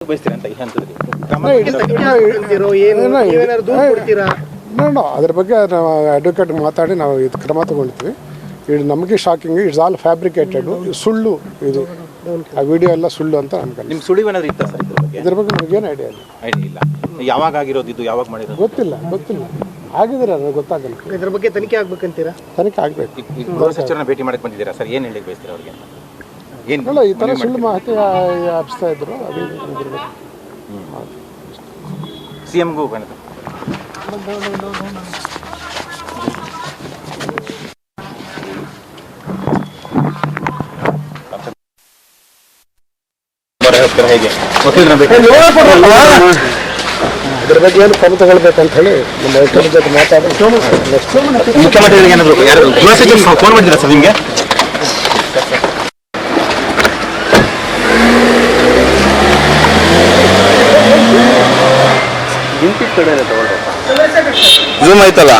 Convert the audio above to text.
ಬಯಸ್ತೀರಾ ಅಂತ ಈ ಹಂತದಲ್ಲಿ ಅದ್ರ ಬಗ್ಗೆ ನಾವು ಅಡ್ವೊಕೇಟ್ ಮಾತಾಡಿ ನಾವು ಇದು ಕ್ರಮ ತಗೊಳ್ತೀವಿ. ಇದು ನಮಗೆ ಶಾಕಿಂಗ್, ಇಟ್ಸ್ ಆಲ್ ಫ್ಯಾಬ್ರಿಕೇಟೆಡ್, ಸುಳ್ಳು ಇದು. ಆ ವಿಡಿಯೋ ಎಲ್ಲ ಸುಳ್ಳು ಅಂತ ಅನ್ಕೊಂಡು. ನಿಮ್ಮ ಸುಳಿವು ಏನಾದ್ರು ಇತ್ತಾ ಸರ್ ಇದ್ರ ಬಗ್ಗೆ ನಮಗೇನು ಐಡಿಯಾ ಇಲ್ಲ. ಯಾವಾಗ ಆಗಿರೋದು ಇದು, ಯಾವಾಗ ಮಾಡಿರೋದು ಗೊತ್ತಿಲ್ಲ. ಆಗಿದ್ರೆ ನನಗೆ ಗೊತ್ತಾಗಲ್ಲ. ಇದ್ರ ಬಗ್ಗೆ ತನಿಖೆ ಆಗ್ಬೇಕಂತೀರಾ? ತನಿಖೆ ಆಗಬೇಕು. ಗೃಹ ಸಚಿವರನ್ನ ಭೇಟಿ ಮಾಡಕ್ಕೆ ಬಂದಿದ್ದೀರಾ ಸರ್, ಏನು ಹೇಳಿ ಬಯಸ್ತೀರಾ ಅವ್ರಿಗೆ? ಏನು ಈ ಥರ ಸುಳ್ಳು ಮಾಹಿತಿ ಹಬ್ಸ್ತಾ ಇದ್ರು, ಅದು ಸಿಎಂಗೂ ಬಂದ ಹೇಗೆ ಇದ್ರ ಬಗ್ಗೆ ಏನು ಕ್ರಮ ತಗೊಳ್ಬೇಕಂತ ಹೇಳಿ ನಮ್ಮ ವೈದ್ಯರ ಜೊತೆ ಮಾತಾಡಿ ಮುಖ್ಯಮಂತ್ರಿಗಳಿಗೆ ಏನಾದ್ರು ಗೃಹ ಸಚಿವರು ಫೋನ್ ಮಾಡಿದ್ದೀರಾ ಸರ್ ನಿಮಗೆ? ಝೂಮ್ ಆಯ್ತಲ್ಲ.